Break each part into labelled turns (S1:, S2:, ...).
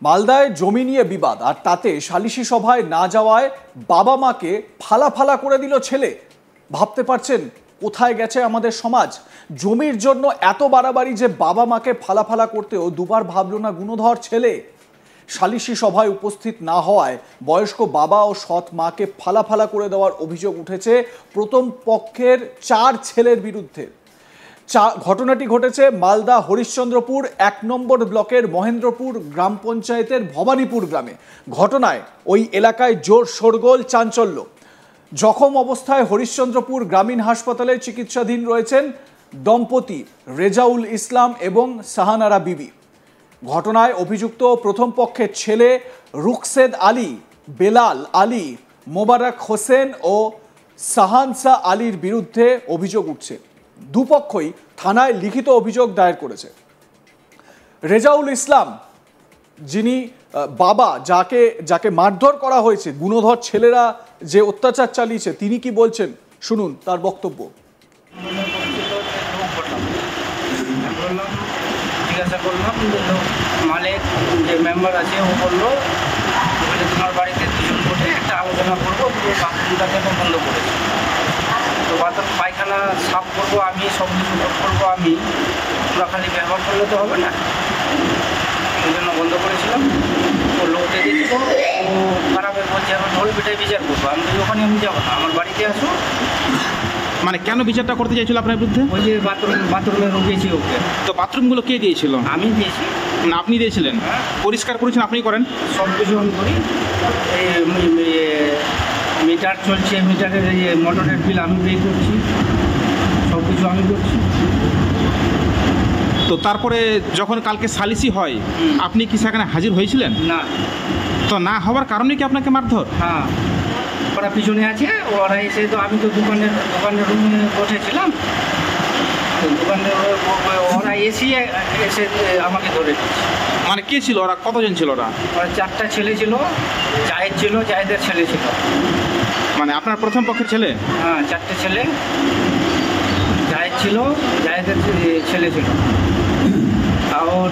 S1: মালদায় জমি নিয়ে বিবাদ, আর তাতে সালিশি সভায় না যাওয়ায় বাবা মাকে ফালা করে দিল ছেলে। ভাবতে পারছেন কোথায় গেছে আমাদের সমাজ? জমির জন্য এত বাড়াবাড়ি যে বাবা মাকে ফালা করতেও দুবার ভাবল না গুণধর ছেলে। সালিশি সভায় উপস্থিত না হওয়ায় বয়স্ক বাবা ও সৎ মাকে ফালা করে দেওয়ার অভিযোগ উঠেছে প্রথম পক্ষের 4 ছেলের বিরুদ্ধে। ঘটনাটি ঘটেছে মালদা হরিশ্চন্দ্রপুর 1 নম্বর ব্লকের মহেন্দ্রপুর গ্রাম পঞ্চায়েতের ভবানীপুর গ্রামে। ঘটনায় ওই এলাকায় জোর শোরগোল, চাঞ্চল্য। জখম অবস্থায় হরিশ্চন্দ্রপুর গ্রামীণ হাসপাতালে চিকিৎসাধীন রয়েছেন দম্পতি রেজাউল ইসলাম এবং সাহানারা বিবি। ঘটনায় অভিযুক্ত প্রথম পক্ষের ছেলে রুকসেদ আলী, বেলাল আলী, মোবারক হোসেন ও সাহানসা আলীর বিরুদ্ধে অভিযোগ উঠছে। দুপক্ষই থানায় লিখিত অভিযোগ দায়ের করেছে। রেজাউল ইসলাম, যিনি বাবা, যাকে মারধর করা হয়েছে, গুণধর ছেলেরা যে অত্যাচার চালিয়েছে, তিনি কি বলছেন শুনুন তার বক্তব্য।
S2: জিজ্ঞাসা করলাম, মালিক যে মেম্বার আছে ও বললো তোমার বাড়িতে 2 জন বসে একটা আলোচনা করবো, পুরো বাথরুমটাকে বন্ধ করেছে। তো বাথরুম পায়খানা সাফ করবো আমি, সব কিছু করবো আমি, তোমরা খালি ব্যবহার করলে তো হবে না, ওই জন্য বন্ধ করেছিলাম। ও লোককে দিয়েছিল, ও খারাপের বলছে এখন ঢোল পিটাই বিচার করবো। আমি তো ওখানে আমি যাবো না, আমার বাড়িতে আসো।
S3: মানে কেন বিচারটা করতে চাইছিল আপনার বিরুদ্ধে?
S2: ওই যে বাথরুমে রুগিয়েছি ওকে।
S3: তো বাথরুমগুলো কে দিয়েছিল?
S2: আমি দিয়েছি।
S3: না, আপনি দিয়েছিলেন? পরিষ্কার করেছেন আপনি, করেন
S2: সব কিছু আমি করি। এই মিটার চলছে, মিটারের এই মোটরের বিল আমি পে করছি, সব কিছু আমি করছি।
S3: তো তারপরে যখন কালকে সালিসি হয়, আপনি কি সেখানে হাজির হয়েছিলেন?
S2: না।
S3: তো না হওয়ার কারণে কি আপনাকে মারধর?
S2: হ্যাঁ, ওরা পিছনে আছে, ওরা এসে তো আমি তো দোকানের রুমে বসেছিলাম, তো ওরা এসে আমাকে ধরে দিচ্ছে।
S3: মানে কে ছিল ওরা? কতজন ছিল ওরা?
S2: 4টা ছেলে ছিল, জাহেদ ছিল, জাহেদের ছেলে ছিল।
S3: মানে আপনার প্রথম পক্ষের ছেলে?
S2: হ্যাঁ, 4টে ছেলে, জাহেদ ছিল, জাহেদের ছেলে ছিল, আর ওর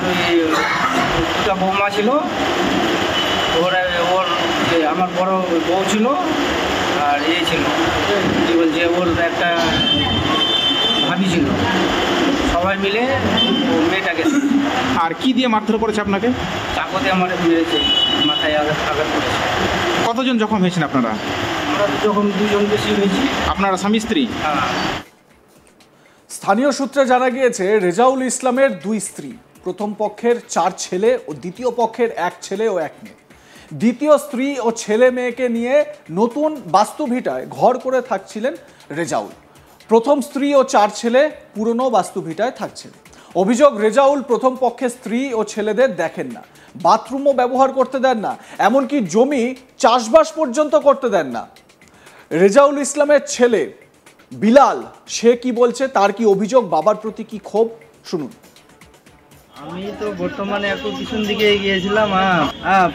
S2: 2টা বৌমা ছিল, ওর আমার বড় বউ ছিল, আর ছিল কী বলছে ওর একটা ভাবি ছিল। সবাই মিলে মেয়েটাকে।
S3: আর কি দিয়ে মারধর করেছে আপনাকে?
S2: চাকুতে আমার মেরেছে, মাথায় আঘাত করেছে।
S3: কতজন জখম হয়েছেন আপনারা?
S2: আমরা যখন 2 জন বেশি হয়েছি।
S3: আপনারা স্বামী স্ত্রী?
S2: হ্যাঁ।
S1: স্থানীয় সূত্রে জানা গিয়েছে রেজাউল ইসলামের 2 স্ত্রী, প্রথম পক্ষের 4 ছেলে ও দ্বিতীয় পক্ষের 1 ছেলে ও 1 মেয়ে। দ্বিতীয় স্ত্রী ও ছেলে মেয়েকে নিয়ে নতুন বাস্তুভিটায় ঘর করে থাকছিলেন রেজাউল। প্রথম স্ত্রী ও 4 ছেলে পুরনো বাস্তুভিটায় থাকছেন। অভিযোগ, রেজাউল প্রথম পক্ষের স্ত্রী ও ছেলেদের দেখেন না, বাথরুমও ব্যবহার করতে দেন না, এমনকি জমি চাষবাস পর্যন্ত করতে দেন না। রেজাউল ইসলামের ছেলে বিলাল, সে কি বলছে, তার কি অভিযোগ, বাবার প্রতি কি ক্ষোভ, শুনুন।
S4: আমি তো বর্তমানে একটু পিছন দিকে গিয়েছিলাম,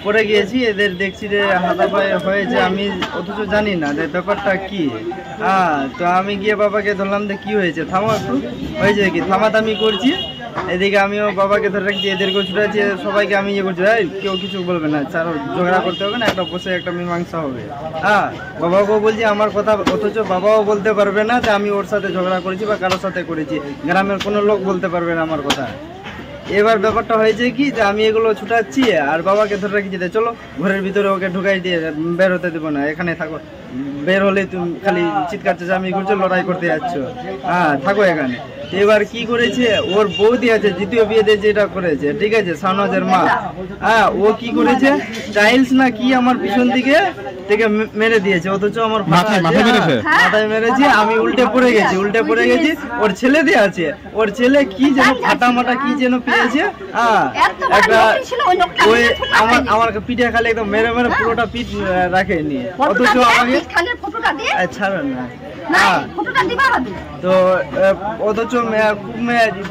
S4: পরে গিয়েছি, এদের দেখছি যে হাতাপায়ে হয়েছে, আমি অথচ জানি না যে ব্যাপারটা কি। তো আমি গিয়ে বাবাকে ধরলাম যে কি হয়েছে, থামো একটু, হয়েছে কি, থামাথামি করছি। এদিকে আমিও বাবাকে ধরে রাখছি, এদেরকেও ছুটাচ্ছি, সবাইকে আমি ইয়ে করছি, কেউ কিছু বলবে না, স্যার ঝগড়া করতে হবে না, একটা বসে একটা মীমাংসা হবে। বাবাকেও বলছি আমার কথা, অথচ বাবাও বলতে পারবে না যে আমি ওর সাথে ঝগড়া করেছি বা কারোর সাথে করেছি, গ্রামের কোনো লোক বলতে পারবে না আমার কথা। এবার ব্যাপারটা হয়েছে কি যে আমি এগুলো ছুটাচ্ছি আর বাবাকে ধরে রাখছি, চলো ঘরের ভিতরে ওকে ঢুকাই দিয়ে বের হতে দেবো না, এখানে থাকো, বের হলে তুমি খালি চিৎকার চেঁচামেচি করছো, লড়াই করতে যাচ্ছ, থাকো এখানে। এবার কি করেছে, ওর বৌদি আছে, দ্বিতীয় বিয়েতে যেটা করেছে, ঠিক আছে, শাহনাজের মা, ও কি করেছে, টাইলস না কি আমার পিছন দিকে থেকে মেরে দিয়েছে, অথচ আমার মাথায় মেরেছে, আমি উল্টে পড়ে গেছি। ওর ছেলে দিয়ে আছে, ওর ছেলে কি যেন ফাটা মাটা কি যেন পেয়েছে, একটা ওই আমার পিঠে খালি একদম মেরে পুরোটা পিঠ রাখে নিয়ে, অথচ আমাকে ছাড়েন না, হ্যাঁ তো অথচ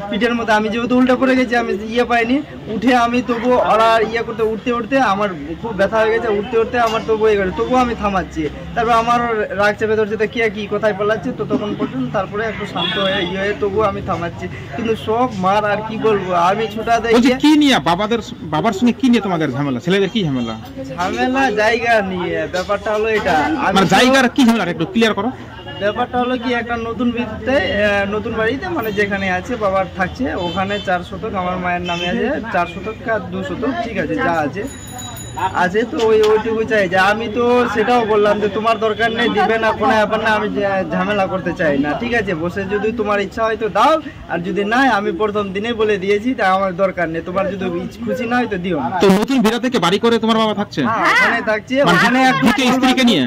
S4: পিঠের মধ্যে আমি যেহেতু উল্টা পড়ে গেছি, আমি পাইনি, উঠে আমি তবু ওরা করতে উঠতে উঠতে আমার খুব ব্যথা হয়ে গেছে, উঠতে উঠতে আমার তবু তবুও আমি থামাচ্ছি। তারপর আমার রাগ চেপে ধরছে, কি কোথায় পালাচ্ছে, তো তখন পর্যন্ত তারপরে একটু শান্ত হয়ে তবুও আমি থামাচ্ছি। কিন্তু সব মার আর কি বলবো, আমি ছুটা দেখি।
S3: কি নিয়ে বাবার সঙ্গে কি নিয়ে তোমাদের ঝামেলা, ছেলেদের কি ঝামেলা?
S4: ঝামেলা জায়গা নিয়ে, ব্যাপারটা হলো এটা।
S3: জায়গার কি ঝামেলা একটু ক্লিয়ার করো।
S4: ব্যাপারটা হলো কি, একটা নতুন নতুন বাড়িতে মানে যেখানে আছে বাবার থাকছে, ওখানে 4 শতক আমার মায়ের নামে আছে, 4 শতক আর 2 শতক, ঠিক আছে যা আছে তো ওইটুকু চাই। যে আমি তো সেটাও বললাম যে তোমার দরকার নেই, দিবে না কোনো ব্যাপার না, আমি ঝামেলা করতে চাই না, ঠিক আছে বসে যদি তোমার ইচ্ছা হয় তো দাও, আর যদি নাই আমি প্রথম দিনে বলে দিয়েছি তা আমার দরকার নেই, তোমার যদি খুশি না হয় তো দিও না।
S3: তো নতুন ভিড়া থেকে বাড়ি করে তোমার বাবা থাকছে?
S4: ওখানে থাকছে, ওখানে
S3: স্ত্রীকে নিয়ে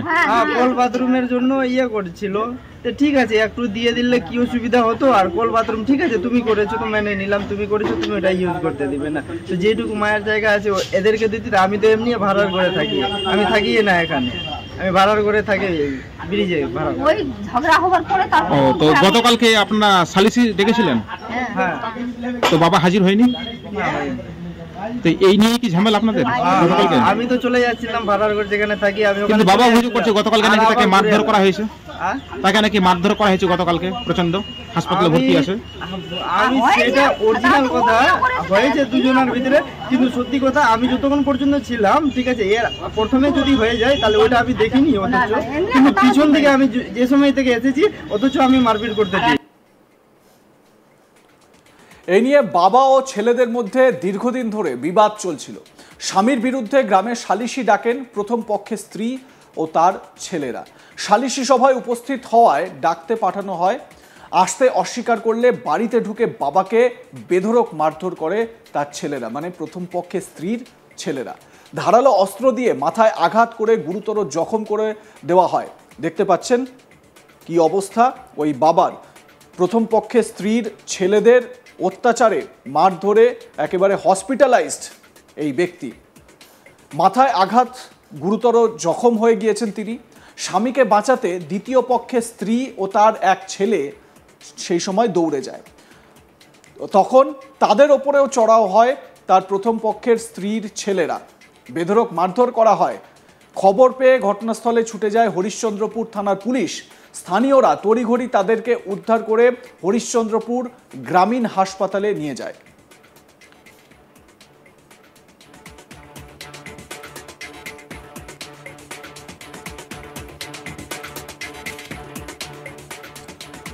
S4: কল বাথরুমের জন্য করছিল। তো ঠিক আছে, একটু দিয়ে দিলে কি অসুবিধা হতো? আর কল বাথরুম ঠিক আছে তুমি করেছো তো মেনে নিলাম, তুমি করেছো, তুমি ওটা ইউজ করতে দিবে না। তো যেটুকু মায়ের জায়গা আছে এদেরকে দিতে, আমি তো এমনি ভাড়ার করে থাকি, আমি থাকি না এখানে, আমি ভাড়ার করে থাকি ব্রিজে ভাড়া।
S5: ওই ঝগড়া হবার পরে তারপর
S3: তো গতকালকে আপনারা সালিসি ডেকেছিলেন?
S4: হ্যাঁ।
S3: তো বাবা হাজির হয়নি? তো এই নিয়ে কি ঝামেলা আপনাদের?
S4: আমি তো চলে যাচ্ছিলাম ভাড়ার ঘর যেখানে থাকি আমি।
S3: কিন্তু বাবা অভিযোগ করছে গতকালকে নাকি তাকে মারধর করা হয়েছে, তাকে নাকি মারধর করা হয়েছে গতকালকে প্রচন্ড, হাসপাতালে ভর্তি আছে।
S4: আমি সেটা অরিজিনাল কথা হয়েছে দুজনের ভিতরে, কিন্তু সত্যি কথা আমি যতক্ষণ পর্যন্ত ছিলাম, ঠিক আছে এর প্রথমে যদি হয়ে যায় তাহলে ওইটা আমি দেখিনি, অথচ কিন্তু পিছন থেকে আমি যে সময় থেকে এসেছি অথচ আমি মারপিট করতে চাই।
S1: এই নিয়ে বাবা ও ছেলেদের মধ্যে দীর্ঘদিন ধরে বিবাদ চলছিল। স্বামীর বিরুদ্ধে গ্রামে সালিশি ডাকেন প্রথম পক্ষের স্ত্রী ও তার ছেলেরা। সালিশি সভায় উপস্থিত হওয়ায় ডাকতে পাঠানো হয়, আসতে অস্বীকার করলে বাড়িতে ঢুকে বাবাকে বেধড়ক মারধর করে তার ছেলেরা, মানে প্রথম পক্ষের স্ত্রীর ছেলেরা। ধারালো অস্ত্র দিয়ে মাথায় আঘাত করে গুরুতর জখম করে দেওয়া হয়। দেখতে পাচ্ছেন কি অবস্থা ওই বাবার। প্রথম পক্ষের স্ত্রীর ছেলেদের অত্যাচারে মারধরে একেবারে হসপিটালাইজড এই ব্যক্তি। মাথায় আঘাত, গুরুতর জখম হয়ে গিয়েছেন তিনি। স্বামীকে বাঁচাতে দ্বিতীয় পক্ষের স্ত্রী ও তার এক ছেলে সেই সময় দৌড়ে যায়। তখন তাদের ওপরেও চড়াও হয় তার প্রথম পক্ষের স্ত্রীর ছেলেরা, বেধড়ক মারধর করা হয়। খবর পেয়ে ঘটনাস্থলে ছুটে যায় হরিশ্চন্দ্রপুর থানার পুলিশ। স্থানীয়রা তড়িঘড়ি তাদেরকে উদ্ধার করে হরিশ্চন্দ্রপুর গ্রামীণ হাসপাতালে নিয়ে যায়।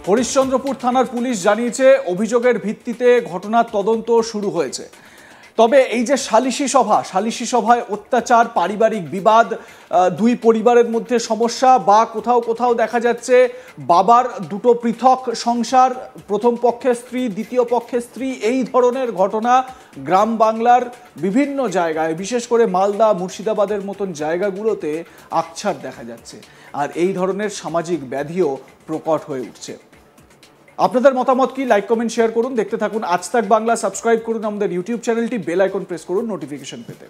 S1: হরিশ্চন্দ্রপুর থানার পুলিশ জানিয়েছে অভিযোগের ভিত্তিতে ঘটনার তদন্ত শুরু হয়েছে। তবে এই যে সালিশি সভায় অত্যাচার, পারিবারিক বিবাদ, দুই পরিবারের মধ্যে সমস্যা, বা কোথাও কোথাও দেখা যাচ্ছে বাবার দুটো পৃথক সংসার, প্রথম পক্ষের স্ত্রী, দ্বিতীয় পক্ষের স্ত্রী, এই ধরনের ঘটনা গ্রাম বাংলার বিভিন্ন জায়গায়, বিশেষ করে মালদা, মুর্শিদাবাদের মতন জায়গাগুলোতে আকছার দেখা যাচ্ছে। আর এই ধরনের সামাজিক ব্যাধিও প্রকট হয়ে উঠছে। আপনাদের মতামত কি? লাইক, কমেন্ট, শেয়ার করুন। দেখতে থাকুন আজ তাক বাংলা। সাবস্ক্রাইব করুন আমাদের ইউটিউব চ্যানেলটি, বেল আইকন প্রেস করুন নোটিফিকেশন পেতে।